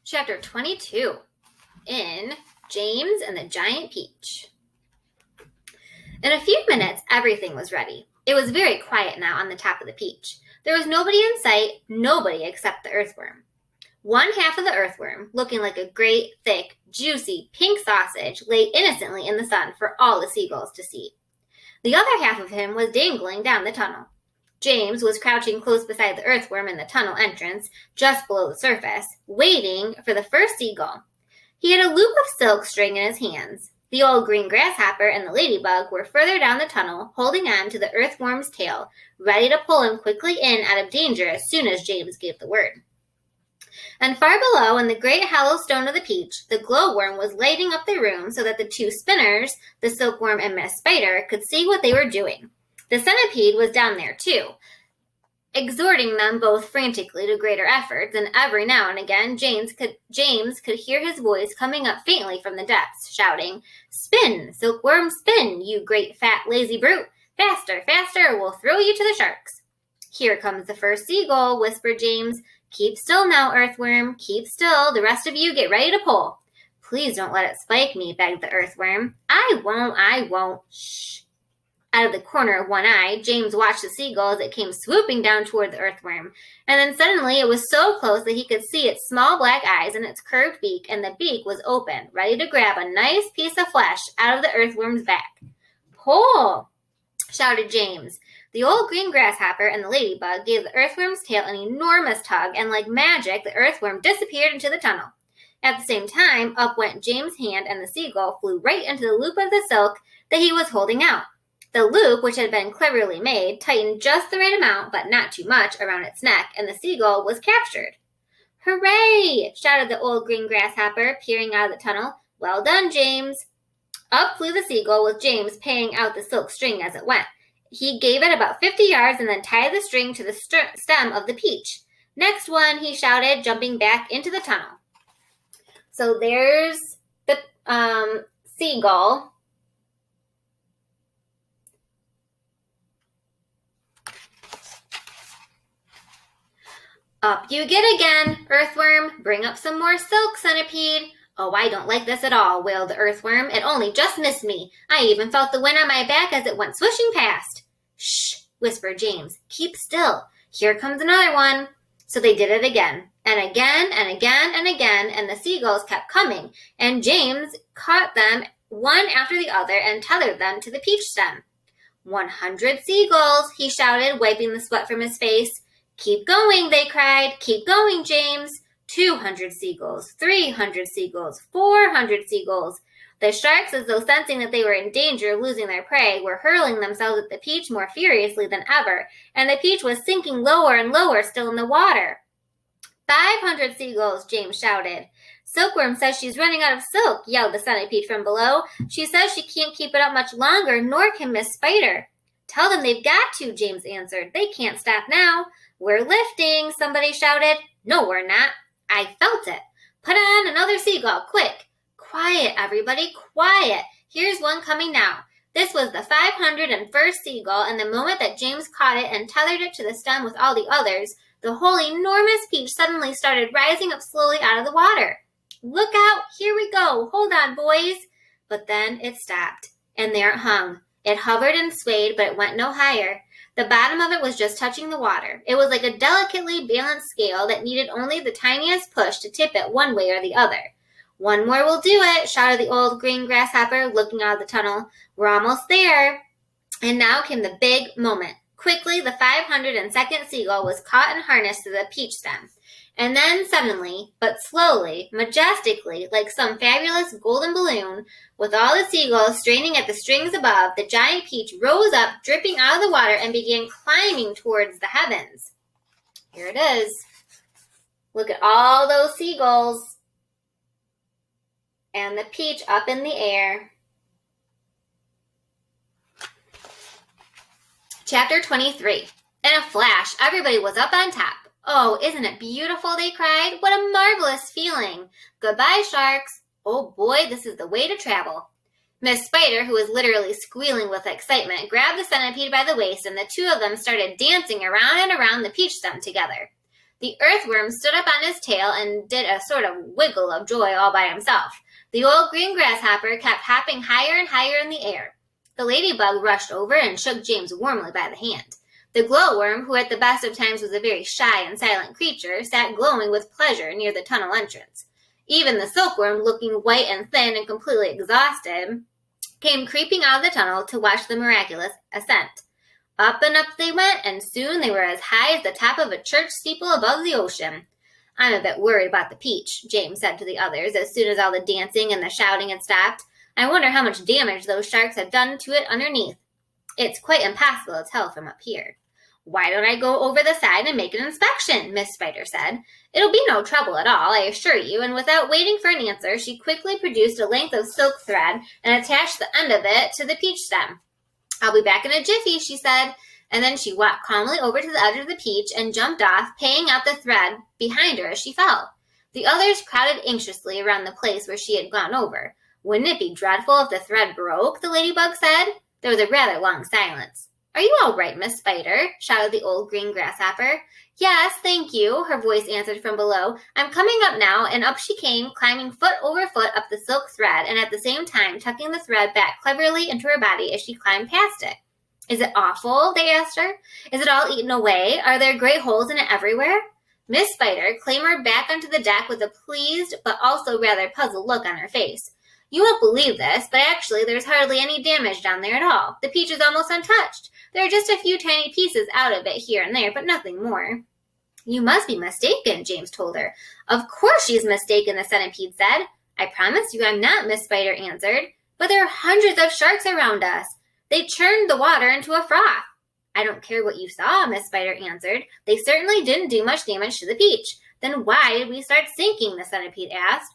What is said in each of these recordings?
Chapter 22 in James and the Giant Peach. In a few minutes, everything was ready. It was very quiet now on the top of the peach. There was nobody in sight, nobody except the earthworm. One half of the earthworm, looking like a great, thick, juicy, pink sausage, lay innocently in the sun for all the seagulls to see. The other half of him was dangling down the tunnel. James was crouching close beside the earthworm in the tunnel entrance, just below the surface, waiting for the first seagull. He had a loop of silk string in his hands. The old green grasshopper and the ladybug were further down the tunnel, holding on to the earthworm's tail, ready to pull him quickly in out of danger as soon as James gave the word. And far below, in the great hollow stone of the peach, the glowworm was lighting up the room so that the two spinners, the silkworm and Miss Spider, could see what they were doing. The centipede was down there, too, exhorting them both frantically to greater efforts, and every now and again James could hear his voice coming up faintly from the depths, shouting, "Spin, silkworm, spin, you great fat lazy brute! Faster, faster, or we'll throw you to the sharks!" "Here comes the first seagull," whispered James. "Keep still now, earthworm, keep still. The rest of you get ready to pull." "Please don't let it spike me," begged the earthworm. I won't. Shh." Out of the corner of one eye, James watched the seagull as it came swooping down toward the earthworm, and then suddenly it was so close that he could see its small black eyes and its curved beak, and the beak was open, ready to grab a nice piece of flesh out of the earthworm's back. "Pull!" shouted James. The old green grasshopper and the ladybug gave the earthworm's tail an enormous tug, and like magic, the earthworm disappeared into the tunnel. At the same time, up went James' hand, and the seagull flew right into the loop of the silk that he was holding out. The loop, which had been cleverly made, tightened just the right amount, but not too much, around its neck, and the seagull was captured. "Hooray!" shouted the old green grasshopper, peering out of the tunnel. "Well done, James." Up flew the seagull, with James paying out the silk string as it went. He gave it about 50 yards and then tied the string to the stem of the peach. "Next one," he shouted, jumping back into the tunnel. So there's the seagull. "Up you get again, earthworm. Bring up some more silk, centipede." "Oh, I don't like this at all," wailed the earthworm. "It only just missed me. I even felt the wind on my back as it went swishing past." "Shh," whispered James. "Keep still. Here comes another one." So they did it again, and again, and again, and again, and the seagulls kept coming, and James caught them one after the other and tethered them to the peach stem. 100 seagulls, he shouted, wiping the sweat from his face. "Keep going," they cried. "Keep going, James." 200 seagulls, 300 seagulls, 400 seagulls. The sharks, as though sensing that they were in danger of losing their prey, were hurling themselves at the peach more furiously than ever, and the peach was sinking lower and lower still in the water. 500 seagulls, James shouted. "Silkworm says she's running out of silk," yelled the centipede from below. "She says she can't keep it up much longer, nor can Miss Spider." "Tell them they've got to," James answered. "They can't stop now." "We're lifting," somebody shouted. "No, we're not." "I felt it." "Put on another seagull, quick." "Quiet, everybody, quiet. Here's one coming now." This was the 501st seagull, and the moment that James caught it and tethered it to the stem with all the others, the whole enormous peach suddenly started rising up slowly out of the water. "Look out, here we go. Hold on, boys." But then it stopped, and there it hung. It hovered and swayed, but it went no higher. The bottom of it was just touching the water. It was like a delicately balanced scale that needed only the tiniest push to tip it one way or the other. "One more will do it," shouted the old green grasshopper, looking out of the tunnel. "We're almost there." And now came the big moment. Quickly, the 502nd seagull was caught and harnessed to the peach stem. And then suddenly, but slowly, majestically, like some fabulous golden balloon, with all the seagulls straining at the strings above, the giant peach rose up, dripping out of the water, and began climbing towards the heavens. Here it is. Look at all those seagulls. And the peach up in the air. Chapter 23. In a flash, everybody was up on top. "Oh, isn't it beautiful?" they cried. "What a marvelous feeling. Goodbye, sharks. Oh boy, this is the way to travel." Miss Spider, who was literally squealing with excitement, grabbed the centipede by the waist, and the two of them started dancing around and around the peach stem together. The earthworm stood up on his tail and did a sort of wiggle of joy all by himself. The old green grasshopper kept hopping higher and higher in the air. The ladybug rushed over and shook James warmly by the hand. The glowworm, who at the best of times was a very shy and silent creature, sat glowing with pleasure near the tunnel entrance. Even the silkworm, looking white and thin and completely exhausted, came creeping out of the tunnel to watch the miraculous ascent. Up and up they went, and soon they were as high as the top of a church steeple above the ocean. "I'm a bit worried about the peach," James said to the others as soon as all the dancing and the shouting had stopped. "I wonder how much damage those sharks have done to it underneath. It's quite impossible to tell from up here." "Why don't I go over the side and make an inspection?" Miss Spider said. "It'll be no trouble at all, I assure you," and without waiting for an answer, she quickly produced a length of silk thread and attached the end of it to the peach stem. "I'll be back in a jiffy," she said, and then she walked calmly over to the edge of the peach and jumped off, paying out the thread behind her as she fell. The others crowded anxiously around the place where she had gone over. "Wouldn't it be dreadful if the thread broke?" the ladybug said. There was a rather long silence. "Are you all right, Miss Spider?" shouted the old green grasshopper. "Yes, thank you," her voice answered from below. "I'm coming up now," and up she came, climbing foot over foot up the silk thread, and at the same time tucking the thread back cleverly into her body as she climbed past it. "Is it awful?" they asked her. "Is it all eaten away? Are there great holes in it everywhere?" Miss Spider clambered back onto the deck with a pleased but also rather puzzled look on her face. "You won't believe this, but actually there's hardly any damage down there at all. The peach is almost untouched. There are just a few tiny pieces out of it here and there, but nothing more." "You must be mistaken," James told her. "Of course she's mistaken," the centipede said. "I promise you I'm not," Miss Spider answered. "But there are hundreds of sharks around us. They churned the water into a froth." "I don't care what you saw," Miss Spider answered. "They certainly didn't do much damage to the peach." "Then why did we start sinking?" the centipede asked.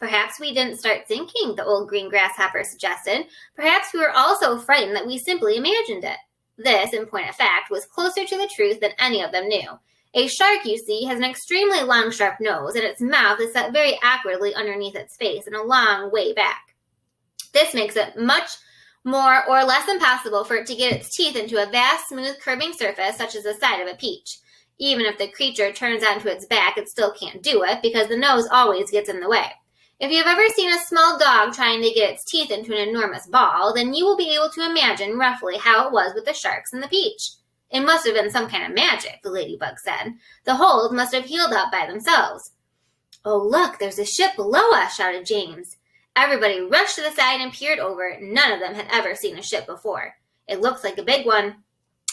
"Perhaps we didn't start sinking," the old green grasshopper suggested. "Perhaps we were all so frightened that we simply imagined it." This, in point of fact, was closer to the truth than any of them knew. A shark, you see, has an extremely long, sharp nose, and its mouth is set very awkwardly underneath its face and a long way back. This makes it much more or less impossible for it to get its teeth into a vast, smooth, curving surface such as the side of a peach. Even if the creature turns onto its back, it still can't do it because the nose always gets in the way. If you have ever seen a small dog trying to get its teeth into an enormous ball, then you will be able to imagine roughly how it was with the sharks and the peach. "It must have been some kind of magic," the ladybug said. "The holes must have healed up by themselves." "Oh, look, there's a ship below us," shouted James. Everybody rushed to the side and peered over. None of them had ever seen a ship before. "It looks like a big one.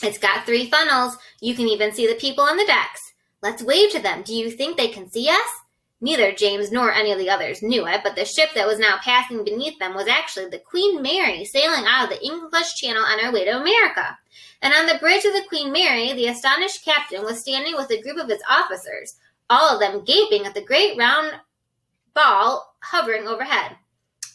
It's got 3 funnels. You can even see the people on the decks. Let's wave to them. Do you think they can see us?" Neither James nor any of the others knew it, but the ship that was now passing beneath them was actually the Queen Mary, sailing out of the English Channel on her way to America. And on the bridge of the Queen Mary, the astonished captain was standing with a group of his officers, all of them gaping at the great round ball hovering overhead.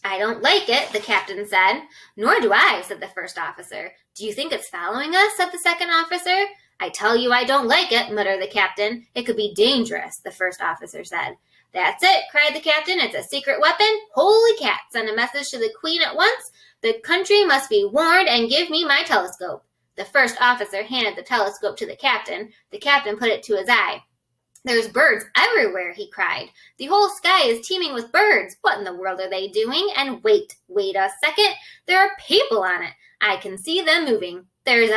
"I don't like it," the captain said. "Nor do I," said the first officer. "Do you think it's following us?" said the second officer. "I tell you I don't like it," muttered the captain. "It could be dangerous," the first officer said. "That's it," cried the captain. "It's a secret weapon. Holy cat, send a message to the Queen at once. The country must be warned and give me my telescope." The first officer handed the telescope to the captain. The captain put it to his eye. "There's birds everywhere," he cried. "The whole sky is teeming with birds. What in the world are they doing? And wait a second. There are people on it. I can see them moving. There's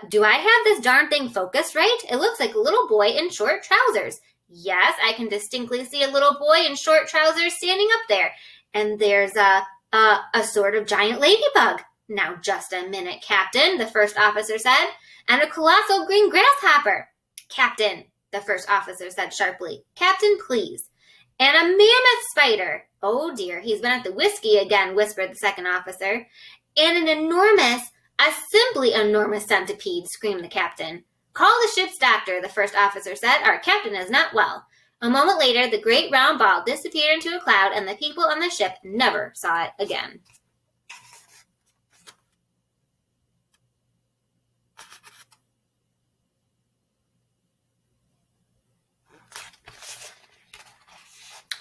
do I have this darn thing focused right? It looks like a little boy in short trousers. Yes, I can distinctly see a little boy in short trousers standing up there. And there's a sort of giant ladybug. Now, just a minute, Captain," the first officer said. "And a colossal green grasshopper." "Captain," the first officer said sharply. "Captain, please." "And a mammoth spider." "Oh, dear, he's been at the whiskey again," whispered the second officer. "And a simply enormous centipede," screamed the captain. "Call the ship's doctor," the first officer said. "Our captain is not well." A moment later, the great round ball disappeared into a cloud, and the people on the ship never saw it again.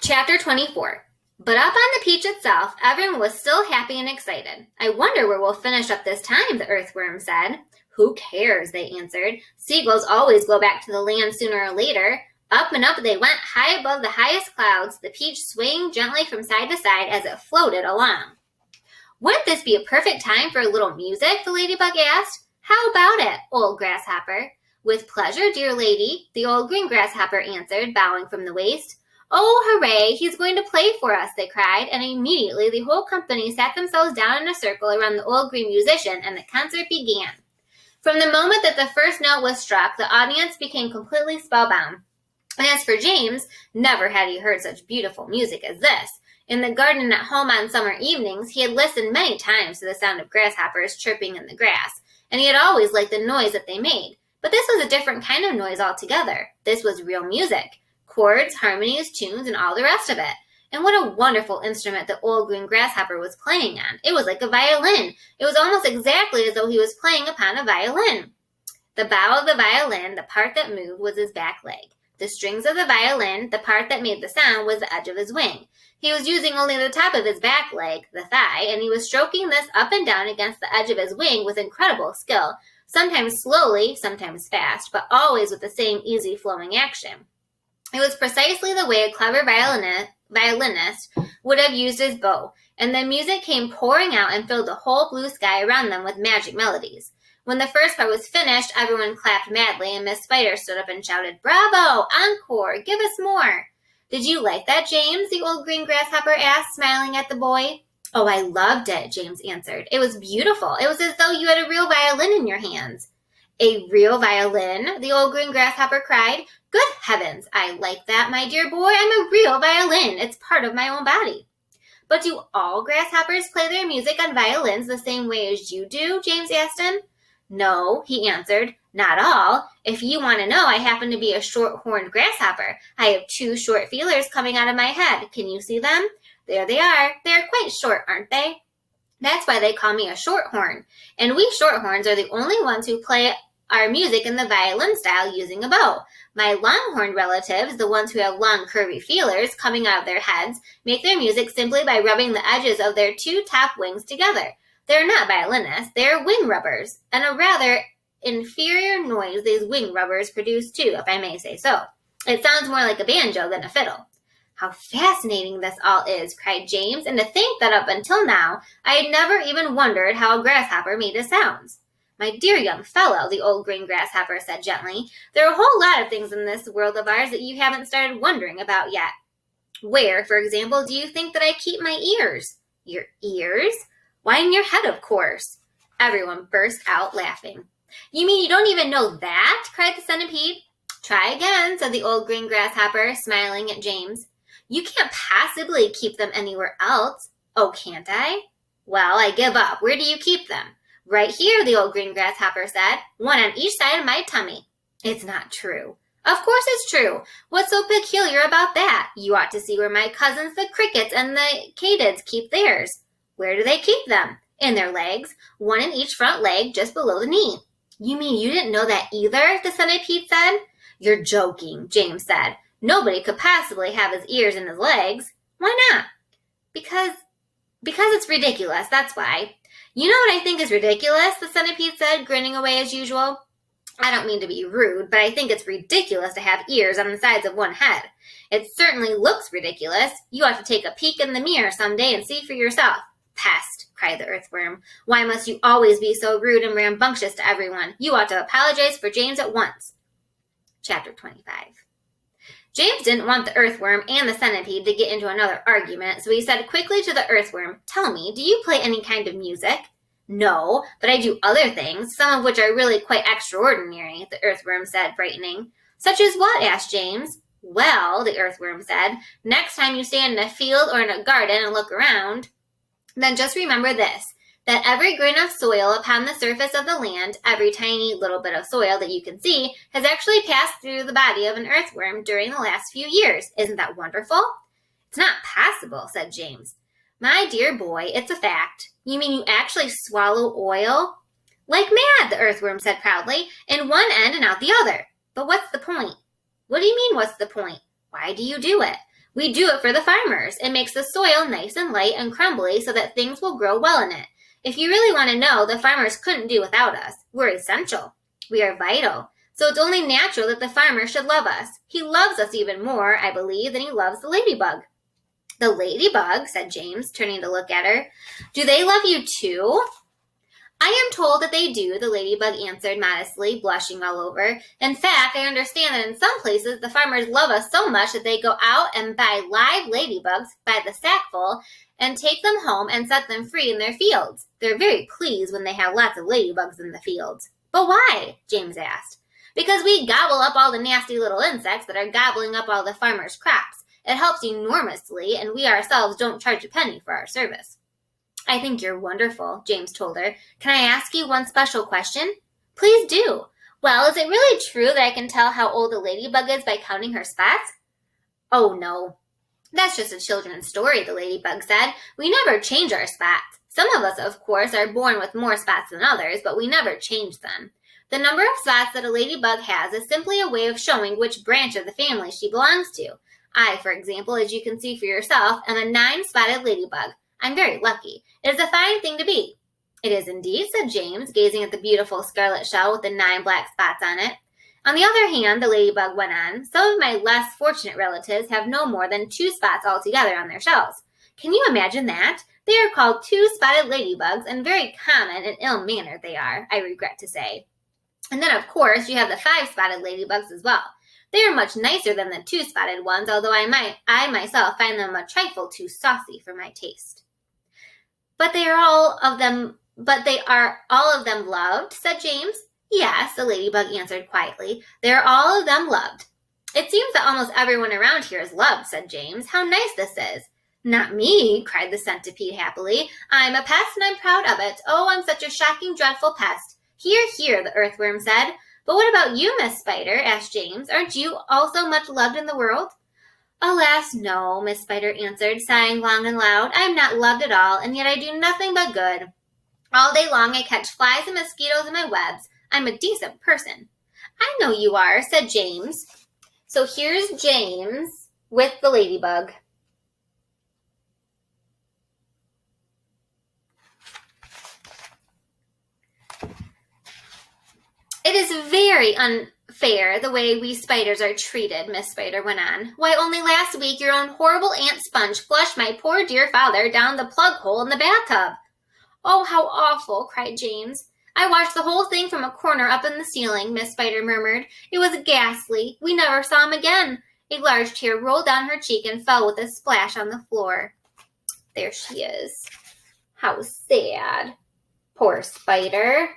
Chapter 24. But up on the peach itself, everyone was still happy and excited. "I wonder where we'll finish up this time," the earthworm said. Who cares, they answered. Seagulls always go back to the land sooner or later. Up and up they went, high above the highest clouds, the peach swaying gently from side to side as it floated along. Wouldn't this be a perfect time for a little music? The ladybug asked. How about it, old grasshopper? With pleasure, dear lady, the old green grasshopper answered, bowing from the waist. Oh, hooray, he's going to play for us, they cried, and immediately the whole company sat themselves down in a circle around the old green musician, and the concert began. From the moment that the first note was struck, the audience became completely spellbound. And as for James, never had he heard such beautiful music as this. In the garden at home on summer evenings, he had listened many times to the sound of grasshoppers chirping in the grass, and he had always liked the noise that they made. But this was a different kind of noise altogether. This was real music. Chords, harmonies, tunes, and all the rest of it. And what a wonderful instrument the old green grasshopper was playing on. It was like a violin. It was almost exactly as though he was playing upon a violin. The bow of the violin, the part that moved, was his back leg. The strings of the violin, the part that made the sound, was the edge of his wing. He was using only the top of his back leg, the thigh, and he was stroking this up and down against the edge of his wing with incredible skill, sometimes slowly, sometimes fast, but always with the same easy flowing action. It was precisely the way a clever violinist would have used his bow, and the music came pouring out and filled the whole blue sky around them with magic melodies. When the first part was finished, everyone clapped madly, and Miss Spider stood up and shouted, Bravo! Encore! Give us more! Did you like that, James? The old green grasshopper asked, smiling at the boy. Oh, I loved it, James answered. It was beautiful. It was as though you had a real violin in your hands. A real violin? The old green grasshopper cried. Good heavens, I like that, my dear boy. I'm a real violin. It's part of my own body. But do all grasshoppers play their music on violins the same way as you do? James asked him. No, he answered, not all. If you want to know, I happen to be a short-horned grasshopper. I have 2 short feelers coming out of my head. Can you see them? There they are. They are quite short, aren't they? That's why they call me a shorthorn. And we shorthorns are the only ones who play our music in the violin style using a bow. My longhorned relatives, the ones who have long curvy feelers coming out of their heads, make their music simply by rubbing the edges of their 2 top wings together. They're not violinists, they're wing rubbers, and a rather inferior noise these wing rubbers produce too, if I may say so. It sounds more like a banjo than a fiddle. How fascinating this all is, cried James, and to think that up until now I had never even wondered how a grasshopper made his sounds. My dear young fellow, the old green grasshopper said gently, there are a whole lot of things in this world of ours that you haven't started wondering about yet. Where, for example, do you think that I keep my ears? Your ears? Why, in your head, of course. Everyone burst out laughing. You mean you don't even know that? Cried the centipede. Try again, said the old green grasshopper, smiling at James. You can't possibly keep them anywhere else. Oh, can't I? Well, I give up. Where do you keep them? Right here, the old green grasshopper said, one on each side of my tummy. It's not true. Of course it's true. What's so peculiar about that? You ought to see where my cousins, the crickets and the katydids, keep theirs. Where do they keep them? In their legs, one in each front leg just below the knee. You mean you didn't know that either? The centipede said. You're joking, James said. Nobody could possibly have his ears in his legs. Why not? Because it's ridiculous, that's why. You know what I think is ridiculous? The centipede said, grinning away as usual. I don't mean to be rude, but I think it's ridiculous to have ears on the sides of one head. It certainly looks ridiculous. You ought to take a peek in the mirror someday and see for yourself. Pest, cried the earthworm. Why must you always be so rude and rambunctious to everyone? You ought to apologize for James at once. Chapter 25. James didn't want the earthworm and the centipede to get into another argument, so he said quickly to the earthworm, Tell me, do you play any kind of music? No, but I do other things, some of which are really quite extraordinary, the earthworm said, brightening. Such as what? Asked James. Well, the earthworm said, next time you stand in a field or in a garden and look around, then just remember this, that every grain of soil upon the surface of the land, every tiny little bit of soil that you can see, has actually passed through the body of an earthworm during the last few years. Isn't that wonderful? It's not possible, said James. My dear boy, it's a fact. You mean you actually swallow oil? Like mad, the earthworm said proudly, in one end and out the other. But what's the point? What do you mean, what's the point? Why do you do it? We do it for the farmers. It makes the soil nice and light and crumbly so that things will grow well in it. If you really want to know, the farmers couldn't do without us. We're essential. We are vital. So it's only natural that the farmer should love us. He loves us even more, I believe, than he loves the ladybug." "The ladybug," said James, turning to look at her. "Do they love you too?" "I am told that they do," the ladybug answered modestly, blushing all over. "In fact, I understand that in some places the farmers love us so much that they go out and buy live ladybugs by the sackful and take them home and set them free in their fields. They're very pleased when they have lots of ladybugs in the fields." "But why?" James asked. "Because we gobble up all the nasty little insects that are gobbling up all the farmers' crops. It helps enormously, and we ourselves don't charge a penny for our service." "I think you're wonderful," James told her. "Can I ask you one special question?" "Please do." "Well, is it really true that I can tell how old a ladybug is by counting her spots?" "Oh, no. That's just a children's story," the ladybug said. "We never change our spots. Some of us, of course, are born with more spots than others, but we never change them. The number of spots that a ladybug has is simply a way of showing which branch of the family she belongs to. I, for example, as you can see for yourself, am a 9-spotted ladybug. I'm very lucky. It is a fine thing to be." "It is indeed," said James, gazing at the beautiful scarlet shell with the 9 black spots on it. "On the other hand," the ladybug went on, "some of my less fortunate relatives have no more than 2 spots altogether on their shells. Can you imagine that? They are called 2-spotted ladybugs, and very common and ill-mannered they are, I regret to say. And then, of course, you have the 5-spotted ladybugs as well. They are much nicer than the 2-spotted ones, although I myself find them a trifle too saucy for my taste." But they are all of them loved?" said James. "Yes," the ladybug answered quietly. "They are all of them loved." "It seems that almost everyone around here is loved," said James. "How nice this is." "Not me," cried the centipede happily. "I'm a pest and I'm proud of it. Oh, I'm such a shocking, dreadful pest." "Hear, hear," the earthworm said. "But what about you, Miss Spider?" asked James. "Aren't you also much loved in the world?" "Alas, no," Miss Spider answered, sighing long and loud. "I am not loved at all, and yet I do nothing but good. All day long I catch flies and mosquitoes in my webs. I'm a decent person." "I know you are," said James. So here's James with the ladybug. "It is very unfair the way we spiders are treated," Miss Spider went on. "Why, only last week your own horrible Aunt Sponge flushed my poor dear father down the plug hole in the bathtub." "Oh, how awful!" cried James. "I watched the whole thing from a corner up in the ceiling," Miss Spider murmured. "It was ghastly. We never saw him again." A large tear rolled down her cheek and fell with a splash on the floor. There she is. How sad. Poor Spider.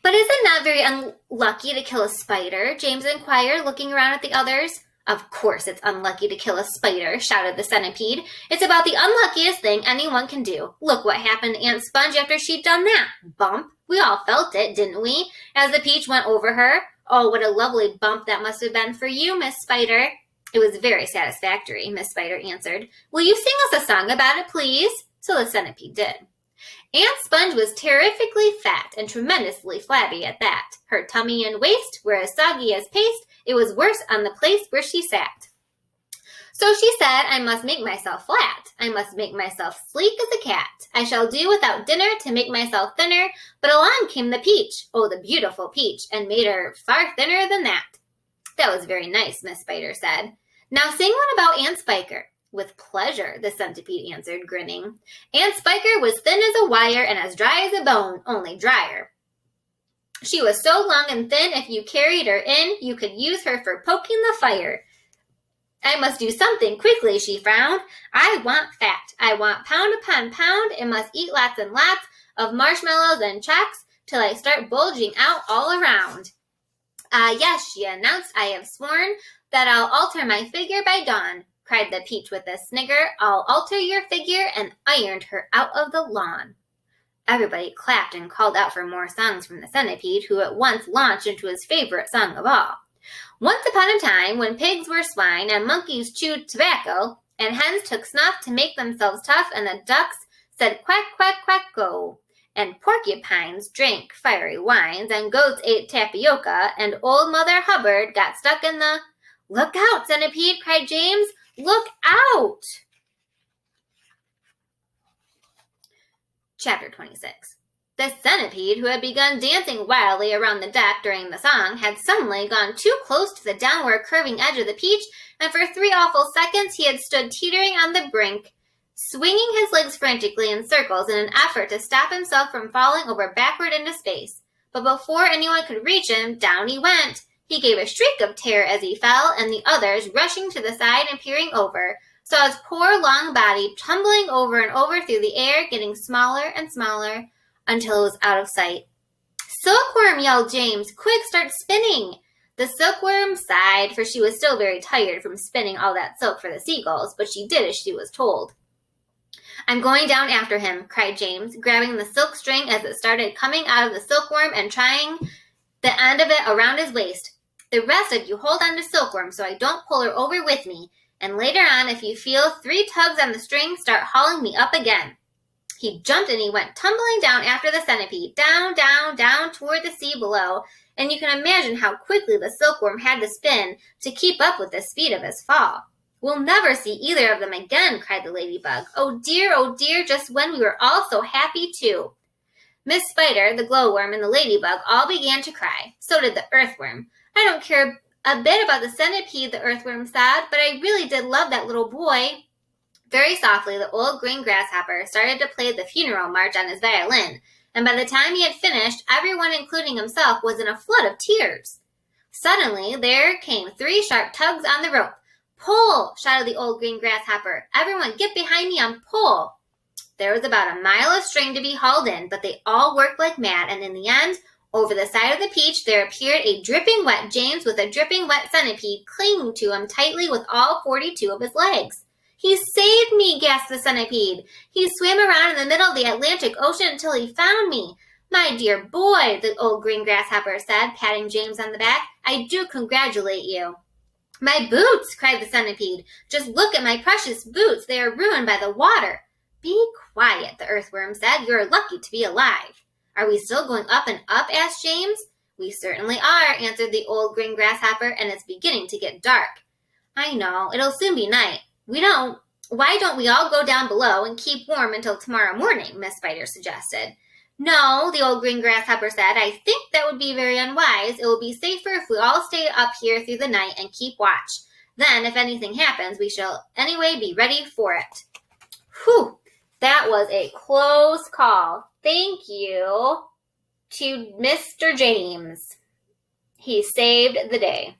"But is it not very unlucky to kill a spider?" James inquired, looking around at the others. "Of course it's unlucky to kill a spider," shouted the centipede. "It's about the unluckiest thing anyone can do. Look what happened to Aunt Sponge after she'd done that. Bump. We all felt it, didn't we, as the peach went over her? Oh, what a lovely bump that must have been for you, Miss Spider." "It was very satisfactory," Miss Spider answered. "Will you sing us a song about it, please?" So the centipede did. Aunt Sponge was terrifically fat and tremendously flabby at that. Her tummy and waist were as soggy as paste. It was worse on the place where she sat. So she said, "I must make myself flat. I must make myself sleek as a cat. I shall do without dinner to make myself thinner." But along came the peach, oh, the beautiful peach, and made her far thinner than that. "That was very nice," Miss Spider said. "Now sing one about Aunt Spiker." "With pleasure," the centipede answered, grinning. "Aunt Spiker was thin as a wire and as dry as a bone, only drier. She was so long and thin, if you carried her in, you could use her for poking the fire. I must do something quickly," she frowned. "I want fat. I want pound upon pound. It must eat lots and lots of marshmallows and chocks till I start bulging out all around." "Ah, yes," she announced, "I have sworn that I'll alter my figure by dawn," cried the peach with a snigger. "I'll alter your figure," and ironed her out of the lawn. Everybody clapped and called out for more songs from the centipede, who at once launched into his favorite song of all. "Once upon a time, when pigs were swine, and monkeys chewed tobacco, and hens took snuff to make themselves tough, and the ducks said quack, quack, quack, go, and porcupines drank fiery wines, and goats ate tapioca, and old Mother Hubbard got stuck in the—" "Look out, centipede!" cried James. "Look out!" Chapter 26. The centipede, who had begun dancing wildly around the deck during the song, had suddenly gone too close to the downward curving edge of the peach, and for 3 awful seconds he had stood teetering on the brink, swinging his legs frantically in circles in an effort to stop himself from falling over backward into space. But before anyone could reach him, down he went. He gave a shriek of terror as he fell, and the others, rushing to the side and peering over, saw his poor long body tumbling over and over through the air, getting smaller and smaller until it was out of sight. "Silkworm!" yelled James. "Quick, start spinning!" The silkworm sighed, for she was still very tired from spinning all that silk for the seagulls, but she did as she was told. "I'm going down after him," cried James, grabbing the silk string as it started coming out of the silkworm and tying the end of it around his waist. "The rest of you hold on to Silkworm so I don't pull her over with me, and later on, if you feel 3 tugs on the string, start hauling me up again." He jumped and he went tumbling down after the centipede, down, down, down toward the sea below, and you can imagine how quickly the silkworm had to spin to keep up with the speed of his fall. "We'll never see either of them again," cried the ladybug. Oh dear, just when we were all so happy too." Miss Spider, the glowworm, and the ladybug all began to cry. So did the earthworm. "I don't care a bit about the centipede," the earthworm said, "but I really did love that little boy." Very softly, the old green grasshopper started to play the funeral march on his violin, and by the time he had finished, everyone, including himself, was in a flood of tears. Suddenly, there came 3 sharp tugs on the rope. "Pull!" shouted the old green grasshopper. "Everyone get behind me and pull!" There was about a mile of string to be hauled in, but they all worked like mad, and in the end, over the side of the peach, there appeared a dripping wet James with a dripping wet centipede clinging to him tightly with all 42 of his legs. "He saved me!" gasped the centipede. "He swam around in the middle of the Atlantic Ocean until he found me." "My dear boy," the old green grasshopper said, patting James on the back, "I do congratulate you." "My boots!" cried the centipede. "Just look at my precious boots. They are ruined by the water." "Be quiet," the earthworm said. "You're lucky to be alive." "Are we still going up and up?" asked James. "We certainly are," answered the old green grasshopper, "and it's beginning to get dark." "I know. It'll soon be night. Why don't we all go down below and keep warm until tomorrow morning?" Miss Spider suggested. "No," the old green grasshopper said. "I think that would be very unwise. It will be safer if we all stay up here through the night and keep watch. Then, if anything happens, we shall anyway be ready for it." Whew! That was a close call. Thank you to Mr. James. He saved the day.